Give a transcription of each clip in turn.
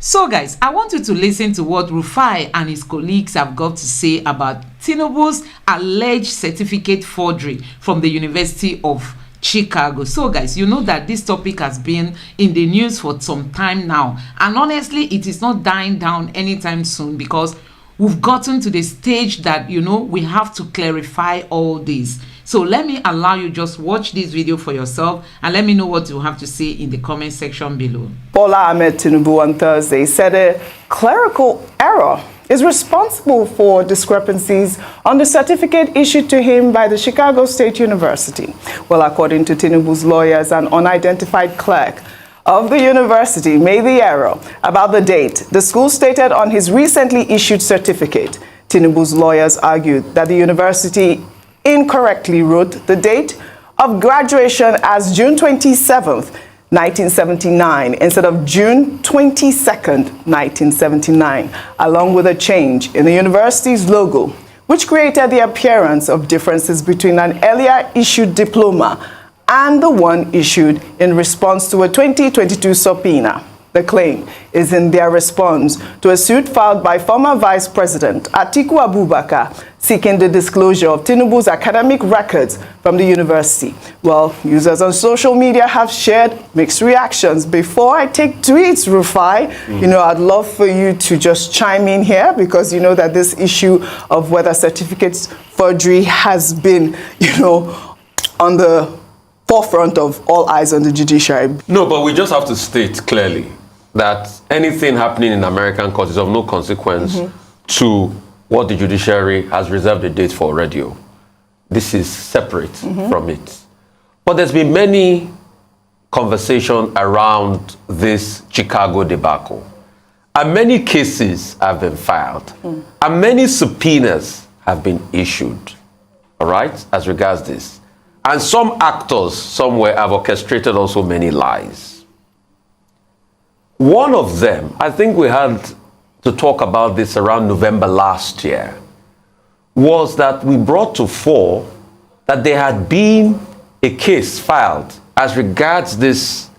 So guys, I want you to listen to what Rufai and his colleagues have got to say about Tinubu's alleged certificate forgery from the University of Chicago. So guys, you know that this topic has been in the news for some time now, and honestly it is not dying down anytime soon, because we've gotten to the stage that, you know, we have to clarify all this. So let me allow you just watch this video for yourself and let me know what you have to say in the comment section below. Bola Ahmed Tinubu on Thursday said a clerical error is responsible for discrepancies on the certificate issued to him by the Chicago State University. Well, according to Tinubu's lawyers, an unidentified clerk of the university made the error about the date the school stated on his recently issued certificate. Tinubu's lawyers argued that the university incorrectly wrote the date of graduation as June 27th, 1979, instead of June 22nd, 1979, along with a change in the university's logo, which created the appearance of differences between an earlier issued diploma and the one issued in response to a 2022 subpoena. The claim is in their response to a suit filed by former Vice President Atiku Abubakar seeking the disclosure of Tinubu's academic records from the university. Well, users on social media have shared mixed reactions. Before I take tweets, Rufai, you know, I'd love for you to just chime in here, because you know that this issue of whether certificates forgery has been, you know, on the forefront of all eyes on the judiciary. No, but we just have to state clearly that anything happening in American courts is of no consequence to what the judiciary has reserved a date for already. This is separate from it. But there's been many conversations around this Chicago debacle. And many cases have been filed. And many subpoenas have been issued, all right, as regards this. And some actors somewhere have orchestrated also many lies. One of them, I think we had to talk about this around November last year, was that we brought to fore that there had been a case filed as regards this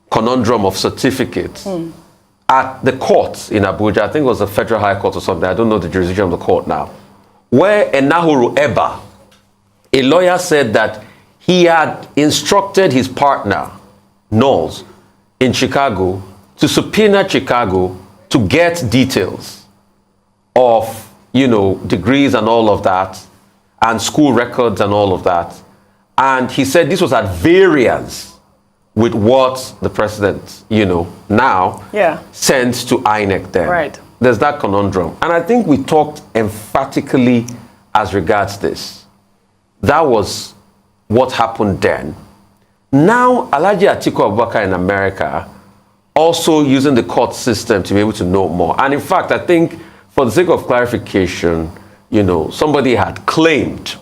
conundrum of certificates at the court in Abuja. I think it was the Federal High Court or something. I don't know the jurisdiction of the court now, where Enahuru Eba, a lawyer, said that he had instructed his partner, Knowles, in Chicago, to subpoena Chicago to get details of, you know, degrees and all of that, and school records and all of that. And he said this was at variance with what the president, you know, now sent to INEC then. Right. There's that conundrum. And I think we talked emphatically as regards this. That was what happened then. Now, Alhaji Atiku Abubakar in America also using the court system to be able to know more. And in fact, I think for the sake of clarification, you know, somebody had claimed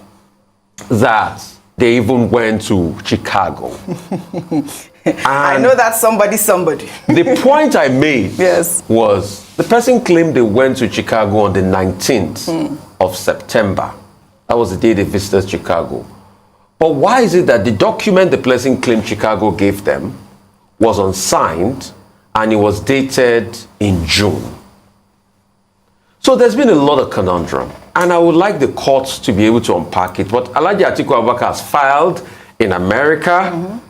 that they even went to Chicago. I know that somebody. The point I made was the person claimed they went to Chicago on the 19th of September. That was the day they visited Chicago. But why is it that the document the person claimed Chicago gave them was unsigned and it was dated in June? So there's been a lot of conundrum, and I would like the courts to be able to unpack it. But Alhaji Atiku Abubakar has filed in America,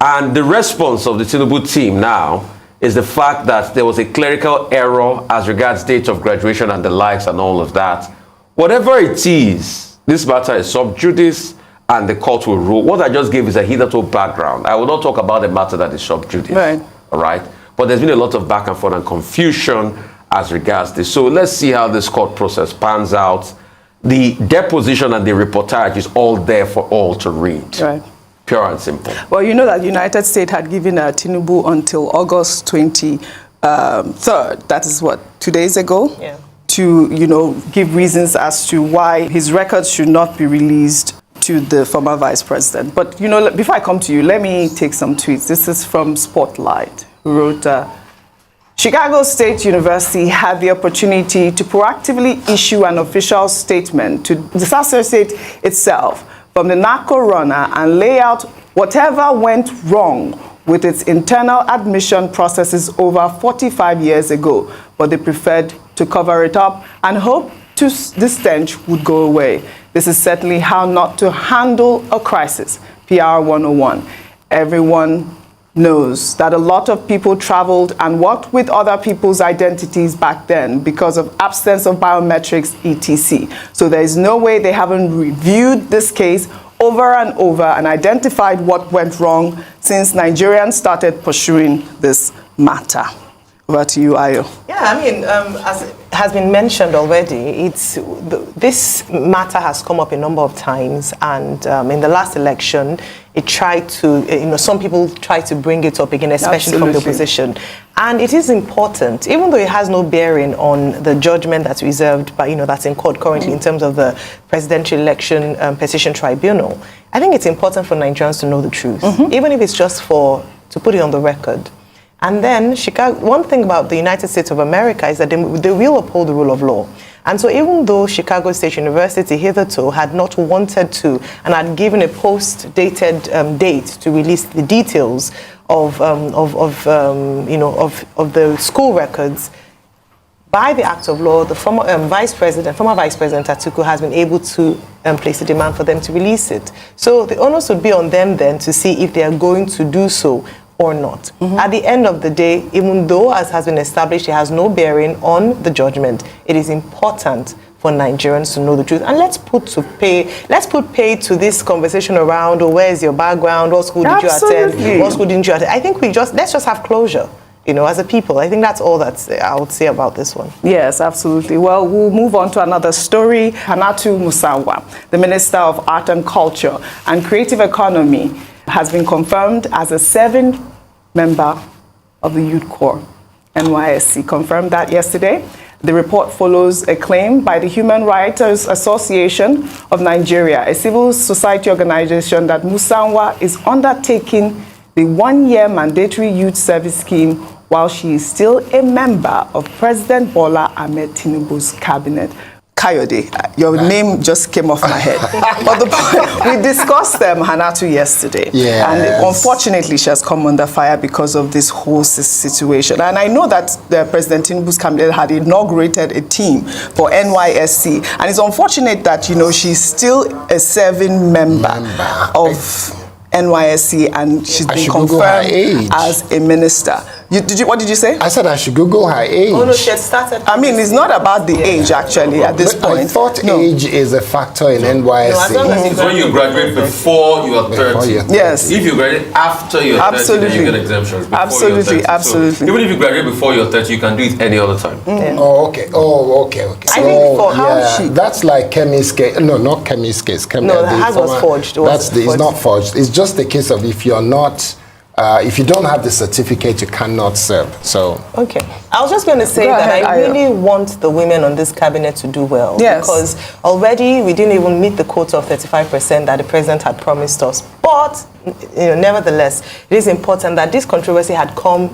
and the response of the Tinubu team now is the fact that there was a clerical error as regards date of graduation and the likes and all of that. Whatever it is, this matter is sub judice, and the court will rule. What I just gave is a hitherto background. I will not talk about the matter that is sub judice. Right. All right. But there's been a lot of back and forth and confusion as regards this. So let's see how this court process pans out. The deposition and the reportage is all there for all to read. Right. Pure and simple. Well, you know that United States had given Tinubu until August 23rd. That is what, 2 days ago? Yeah. To, you know, give reasons as to why his records should not be released to the former vice president. But, you know, before I come to you, let me take some tweets. This is from Spotlight, who wrote, Chicago State University had the opportunity to proactively issue an official statement to disassociate itself from the narco runner and lay out whatever went wrong with its internal admission processes over 45 years ago, but they preferred to cover it up and hope this stench would go away. This is certainly how not to handle a crisis. PR 101. Everyone knows that a lot of people traveled and worked with other people's identities back then because of absence of biometrics, etc. So there is no way they haven't reviewed this case over and over and identified what went wrong since Nigerians started pursuing this matter. Over to you, Ayo. Yeah, I mean, as has been mentioned already, this matter has come up a number of times, and in the last election, it tried to, some people tried to bring it up again, especially from the opposition. And it is important, even though it has no bearing on the judgment that's reserved by, that's in court currently in terms of the presidential election petition tribunal. I think it's important for Nigerians to know the truth, even if it's just to put it on the record. And then one thing about the United States of America is that they will uphold the rule of law. And so even though Chicago State University hitherto had not wanted to and had given a post-dated date to release the details of the school records, by the act of law, the former Vice President Atiku has been able to place a demand for them to release it. So the onus would be on them then to see if they are going to do so or not. At the end of the day, even though, as has been established, it has no bearing on the judgment, it is important for Nigerians to know the truth. And let's put pay to this conversation around, where is your background, what school did you attend, what school didn't you attend. I think let's just have closure, as a people. I think that's all that I would say about this one. Yes, absolutely. Well, we'll move on to another story. Hannatu Musawa, the Minister of Art and Culture and Creative Economy, has been confirmed as a 7th member of the Youth Corps. NYSC confirmed that yesterday. The report follows a claim by the Human Rights Association of Nigeria, a civil society organization, that Musawa is undertaking the 1-year mandatory youth service scheme while she is still a member of President Bola Ahmed Tinubu's cabinet. Kayode, your name just came off my head. But we discussed Hannatu yesterday. Yes. And unfortunately, she has come under fire because of this whole situation. And I know that the President Tinubu's cabinet had inaugurated a team for NYSC. And it's unfortunate that, she's still a serving member of NYSC, and she's been confirmed as a minister. What did you say? I said I should Google her age. Oh no, she had started. I mean, it's not about the age actually at this point. I thought age is a factor in NYSC. No, as long as when you graduate before you are 30. Yes. If you graduate after you're 30, then you get exemptions. Absolutely. So even if you graduate before you're 30, you can do it any other time. Oh, okay. I think for how that's like Kemi's case. No, not Kemi's case. No, hers was forged. It's not forged. It's just the case of if you're not. If you don't have the certificate, you cannot serve. So okay, I was just going to say that I really want the women on this cabinet to do well. Yes. Because already we didn't even meet the quota of 35% that the president had promised us. But nevertheless, it is important that this controversy had come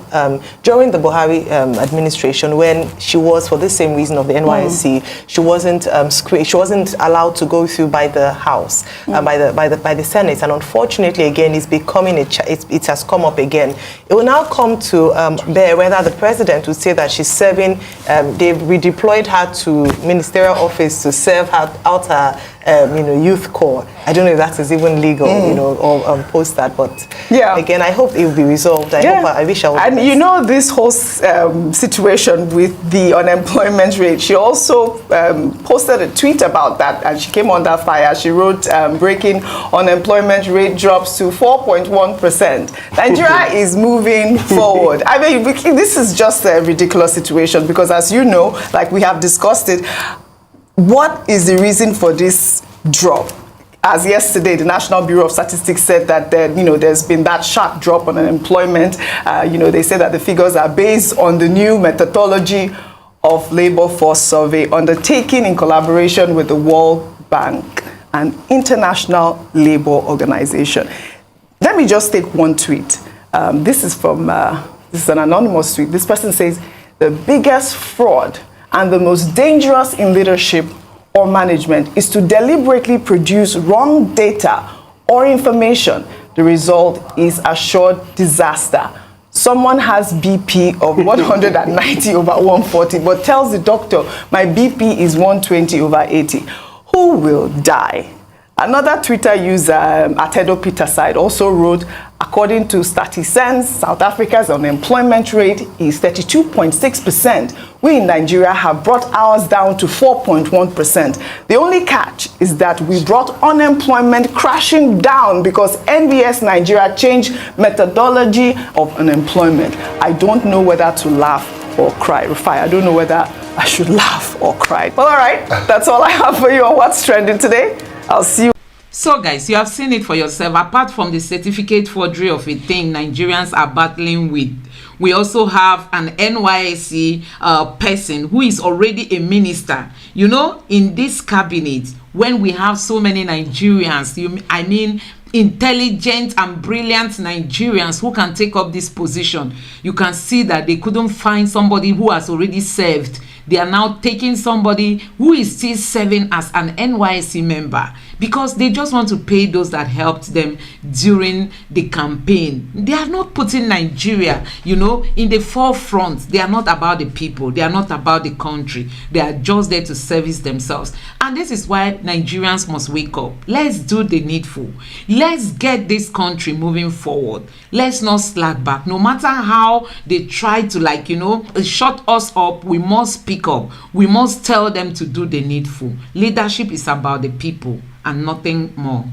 during the Buhari administration, when she was, for the same reason of the NYSC, she wasn't allowed to go through by the House, by the Senate, and unfortunately, again, it's becoming it has come up again. It will now come to bear whether the president would say that she's serving. They've redeployed her to ministerial office to serve her out her youth corps. I don't know if that is even legal, or post that, but again, I hope it will be resolved. I wish I would. And this whole situation with the unemployment rate, she also posted a tweet about that, and she came under fire. She wrote, breaking unemployment rate drops to 4.1%. Nigeria is moving forward. I mean, this is just a ridiculous situation because, as you know, like we have discussed it, what is the reason for this drop? As yesterday, the National Bureau of Statistics said that there's been that sharp drop on unemployment. They say that the figures are based on the new methodology of labor force survey undertaken in collaboration with the World Bank and International Labour Organization. Let me just take one tweet. This is an anonymous tweet. This person says, the biggest fraud and the most dangerous in leadership or management is to deliberately produce wrong data or information The result is assured disaster. Someone has BP of 190 over 140, but tells the doctor, my BP is 120 over 80. Who will die? Another Twitter user, Atedo Peterside, also wrote, according to StatiSense, South Africa's unemployment rate is 32.6%. We in Nigeria have brought ours down to 4.1%. The only catch is that we brought unemployment crashing down because NBS Nigeria changed methodology of unemployment. I don't know whether to laugh or cry. Rufai, I don't know whether I should laugh or cry. Well, all right, that's all I have for you on What's Trending today. I'll see you. So guys, you have seen it for yourself. Apart from the certificate forgery of a thing Nigerians are battling with, we also have an NYSC person who is already a minister. You know, in this cabinet, when we have so many Nigerians, I mean intelligent and brilliant Nigerians who can take up this position, you can see that they couldn't find somebody who has already served. They are now taking somebody who is still serving as an NYSC member because they just want to pay those that helped them during the campaign. They are not putting Nigeria, you know, in the forefront. They are not about the people. They are not about the country. They are just there to service themselves. And this is why Nigerians must wake up. Let's do the needful. Let's get this country moving forward. Let's not slack back. No matter how they try to, shut us up, we must speak up. We must tell them to do the needful. Leadership is about the people and nothing more.